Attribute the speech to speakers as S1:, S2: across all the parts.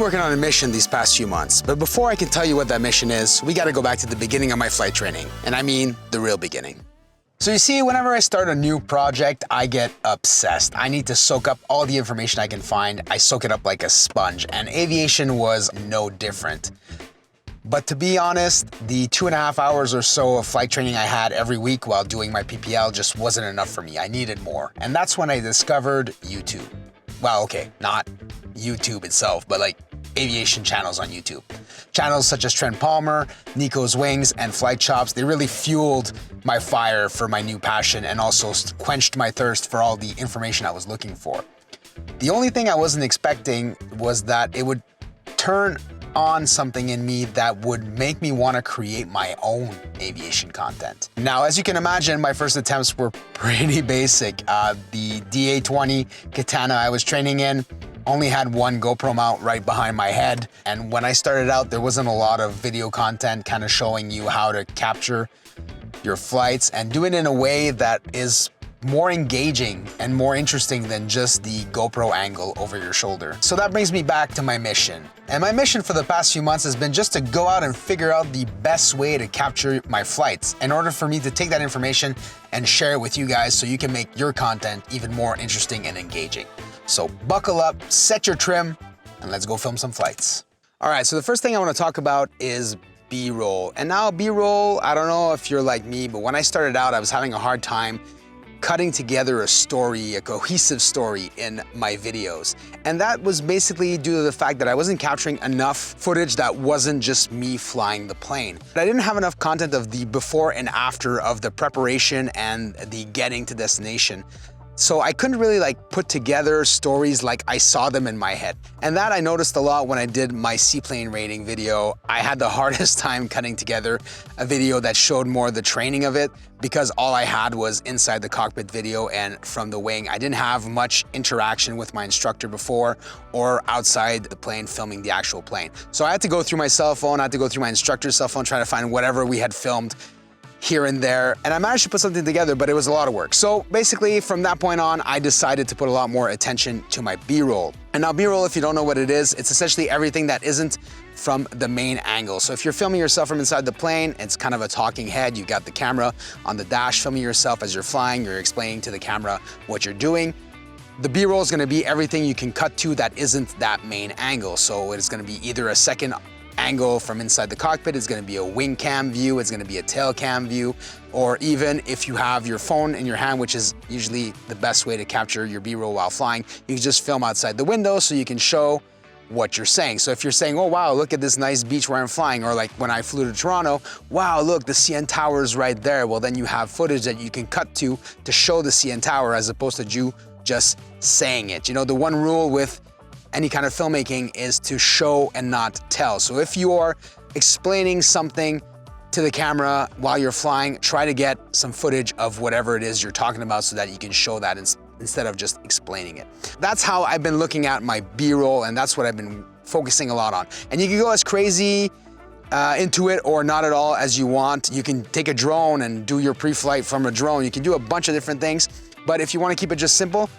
S1: working on a mission these past few months, but before I can tell you what that mission is, we gotta go back to the beginning of my flight training, and I mean the real beginning. So you see, whenever I start a new project, I get obsessed. I need to soak up all the information I can find. I soak it up like a sponge, and aviation was no different. But to be honest, the 2.5 hours or so of flight training I had every week while doing my PPL just wasn't enough for me. I needed more. And that's when I discovered YouTube. Well, okay, not YouTube itself, but like aviation channels on YouTube. Channels such as Trent Palmer, Nico's Wings, and Flight Chops, they really fueled my fire for my new passion and also quenched my thirst for all the information I was looking for. The only thing I wasn't expecting was that it would turn on something in me that would make me want to create my own aviation content. Now, as you can imagine, my first attempts were pretty basic. The DA-20 Katana I was training in only had one GoPro mount right behind my head. And when I started out, there wasn't a lot of video content kind of showing you how to capture your flights and do it in a way that is more engaging and more interesting than just the GoPro angle over your shoulder. So that brings me back to my mission. And my mission for the past few months has been just to go out and figure out the best way to capture my flights in order for me to take that information and share it with you guys so you can make your content even more interesting and engaging. So buckle up, set your trim, and let's go film some flights. All right, so the first thing I want to talk about is B-roll. And now B-roll, I don't know if you're like me, but when I started out, I was having a hard time cutting together a story, a cohesive story in my videos. And that was basically due to the fact that I wasn't capturing enough footage that wasn't just me flying the plane. But I didn't have enough content of the before and after of the preparation and the getting to destination. So I couldn't really like put together stories like I saw them in my head. And that I noticed a lot when I did my seaplane rating video. I had the hardest time cutting together a video that showed more the training of it because all I had was inside the cockpit video and from the wing. I didn't have much interaction with my instructor before or outside the plane filming the actual plane. So I had to go through my cell phone, I had to go through my instructor's cell phone, trying to find whatever we had filmed here and there, and I managed to put something together, but it was a lot of work. So basically, from that point on, I decided to put a lot more attention to my B-roll. And now B-roll, if you don't know what it is, it's essentially everything that isn't from the main angle. So if you're filming yourself from inside the plane, it's kind of a talking head. You've got the camera on the dash filming yourself as you're flying, you're explaining to the camera what you're doing. The B-roll is gonna be everything you can cut to that isn't that main angle. So it's gonna be either a second angle from inside the cockpit, it's gonna be a wing cam view, it's gonna be a tail cam view, or even if you have your phone in your hand, which is usually the best way to capture your B-roll while flying, you can just film outside the window so you can show what you're saying. So if you're saying, oh wow, look at this nice beach where I'm flying, or like when I flew to Toronto, wow, look, the CN Tower is right there. Well, then you have footage that you can cut to show the CN Tower as opposed to you just saying it. You know, the one rule with any kind of filmmaking is to show and not tell. So if you are explaining something to the camera while you're flying, try to get some footage of whatever it is you're talking about so that you can show that instead of just explaining it. That's how I've been looking at my B-roll, and that's what I've been focusing a lot on. And you can go as crazy into it or not at all as you want. You can take a drone and do your pre-flight from a drone. You can do a bunch of different things, but if you want to keep it just simple,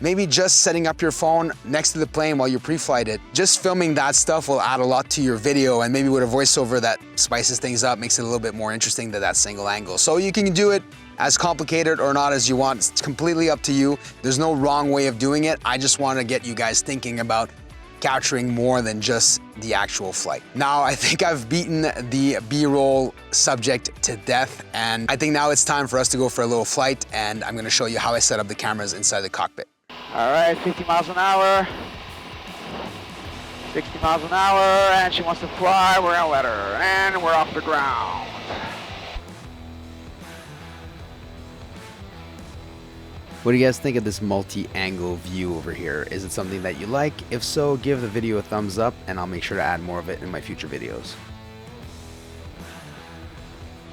S1: maybe just setting up your phone next to the plane while you pre-flight it. Just filming that stuff will add a lot to your video, and maybe with a voiceover that spices things up, makes it a little bit more interesting than that single angle. So you can do it as complicated or not as you want. It's completely up to you. There's no wrong way of doing it. I just want to get you guys thinking about capturing more than just the actual flight. Now, I think I've beaten the B-roll subject to death, and I think now it's time for us to go for a little flight, and I'm going to show you how I set up the cameras inside the cockpit.
S2: All right, 50 miles an hour, 60 miles an hour, and she wants to fly. We're gonna let her, and we're off the ground.
S3: What do you guys think of this multi-angle view over here? Is it something that you like? If so, give the video a thumbs up, and I'll make sure to add more of it in my future videos.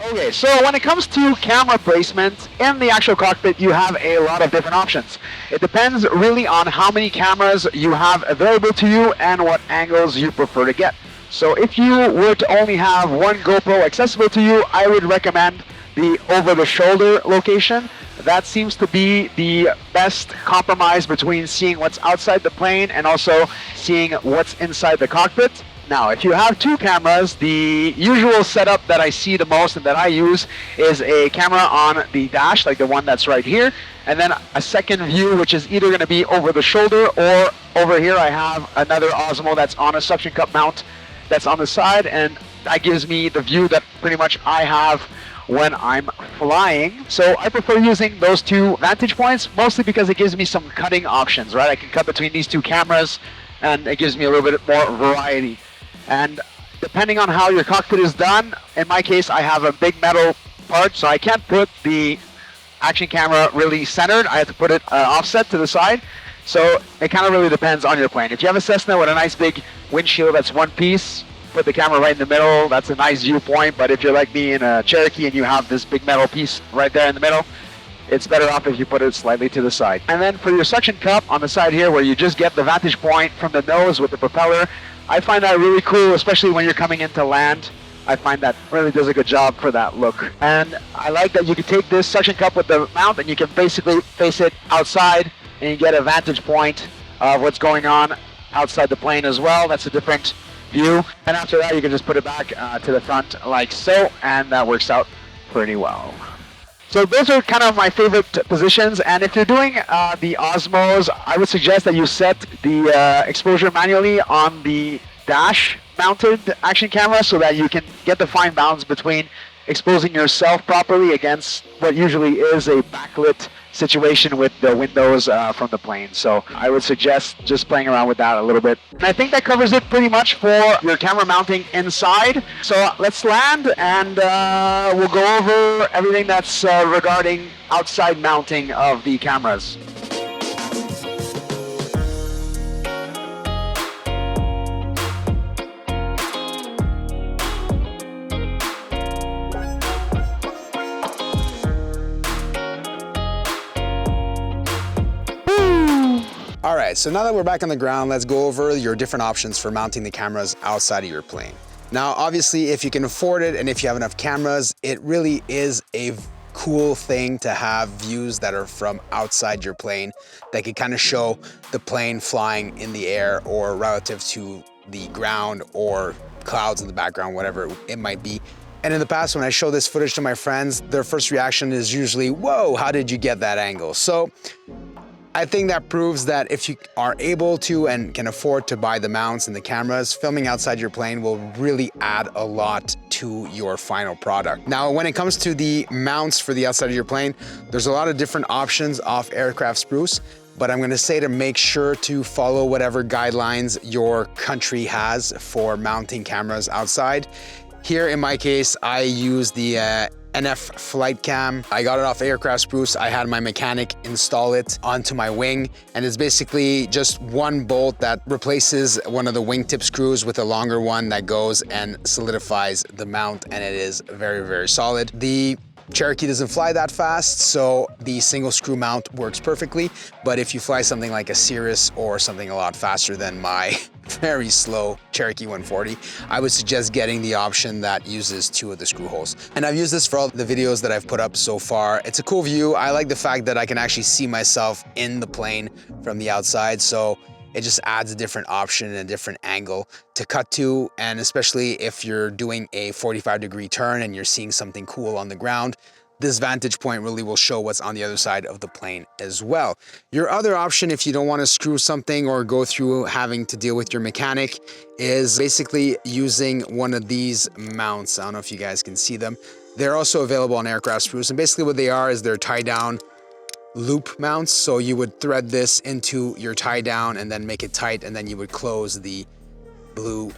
S2: Okay, so when it comes to camera placement in the actual cockpit, you have a lot of different options. It depends really on how many cameras you have available to you and what angles you prefer to get. So if you were to only have one GoPro accessible to you, I would recommend the the over-the-shoulder location. That seems to be the best compromise between seeing what's outside the plane and also seeing what's inside the cockpit. Now, if you have two cameras, the usual setup that I see the most and that I use is a camera on the dash, like the one that's right here, and then a second view, which is either going to be over the shoulder, or over here I have another Osmo that's on a suction cup mount that's on the side, and that gives me the view that pretty much I have when I'm flying. So I prefer using those two vantage points, mostly because it gives me some cutting options, right? I can cut between these two cameras, and it gives me a little bit more variety. And depending on how your cockpit is done, in my case, I have a big metal part, so I can't put the action camera really centered. I have to put it offset to the side. So it kind of really depends on your plane. If you have a Cessna with a nice big windshield that's one piece, put the camera right in the middle. That's a nice viewpoint. But if you're like me in a Cherokee and you have this big metal piece right there in the middle, it's better off if you put it slightly to the side. And then for your suction cup on the side here, where you just get the vantage point from the nose with the propeller, I find that really cool, especially when you're coming into land. I find that really does a good job for that look. And I like that you can take this suction cup with the mount and you can basically face it outside and you get a vantage point of what's going on outside the plane as well. That's a different view. And after that, you can just put it back to the front like so, and that works out pretty well. So those are kind of my favorite positions, and if you're doing the Osmos, I would suggest that you set the exposure manually on the dash mounted action camera so that you can get the fine balance between exposing yourself properly against what usually is a backlit situation with the windows from the plane. So I would suggest just playing around with that a little bit. And I think that covers it pretty much for your camera mounting inside. So let's land and we'll go over everything that's regarding outside mounting of the cameras.
S1: All right, so now that we're back on the ground, let's go over your different options for mounting the cameras outside of your plane. Now, obviously, if you can afford it and if you have enough cameras, it really is a cool thing to have views that are from outside your plane that can kind of show the plane flying in the air or relative to the ground or clouds in the background, whatever it might be. And in the past, when I show this footage to my friends, their first reaction is usually, whoa, how did you get that angle? So I think that proves that if you are able to and can afford to buy the mounts and the cameras, filming outside your plane will really add a lot to your final product. Now, when it comes to the mounts for the outside of your plane, there's a lot of different options off Aircraft Spruce, but I'm gonna say to make sure to follow whatever guidelines your country has for mounting cameras outside. Here in my case, I use the NF flight cam. I got it off Aircraft Spruce. I had my mechanic install it onto my wing, and it's basically just one bolt that replaces one of the wingtip screws with a longer one that goes and solidifies the mount, and it is very, very solid. The Cherokee doesn't fly that fast, so the single screw mount works perfectly. But if you fly something like a Cirrus or something a lot faster than my very slow Cherokee 140, I would suggest getting the option that uses two of the screw holes. And I've used this for all the videos that I've put up so far. It's a cool view. I like the fact that I can actually see myself in the plane from the outside. So it just adds a different option and a different angle to cut to. And especially if you're doing a 45-degree turn and you're seeing something cool on the ground, this vantage point really will show what's on the other side of the plane as well. Your other option, if you don't want to screw something or go through having to deal with your mechanic, is basically using one of these mounts. I don't know if you guys can see them. They're also available on Aircraft Spruce. And basically what they are is they're tie down loop mounts. So you would thread this into your tie down and then make it tight, and then you would close the blue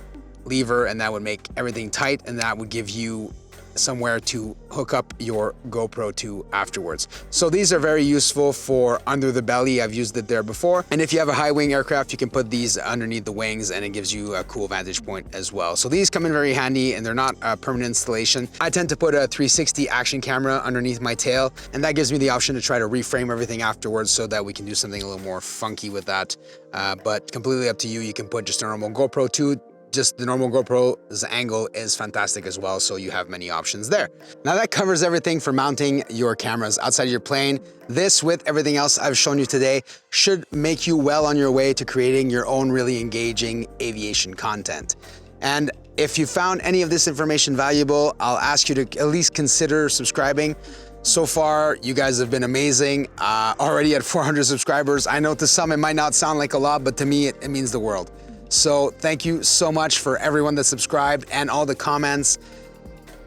S1: lever and that would make everything tight, and that would give you somewhere to hook up your GoPro to afterwards. So these are very useful for under the belly. I've used it there before. And if you have a high wing aircraft, you can put these underneath the wings and it gives you a cool vantage point as well. So these come in very handy and they're not a permanent installation. I tend to put a 360 action camera underneath my tail, and that gives me the option to try to reframe everything afterwards so that we can do something a little more funky with that. But completely up to you. You can put just a normal GoPro 2 just the normal GoPro's angle is fantastic as well, so you have many options there. Now that covers everything for mounting your cameras outside of your plane. This, with everything else I've shown you today, should make you well on your way to creating your own really engaging aviation content. And if you found any of this information valuable, I'll ask you to at least consider subscribing. So far, you guys have been amazing. Already at 400 subscribers. I know to some it might not sound like a lot, but to me, it means the world. So thank you so much for everyone that subscribed and all the comments.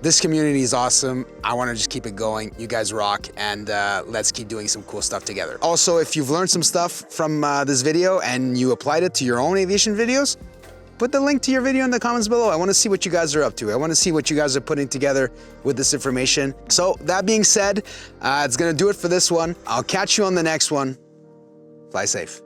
S1: This community is awesome. I want to just keep it going. You guys rock, and let's keep doing some cool stuff together. Also, if you've learned some stuff from this video and you applied it to your own aviation videos, put the link to your video in the comments below. I want to see what you guys are up to. I want to see what you guys are putting together with this information. So that being said, it's going to do it for this one. I'll catch you on the next one. Fly safe.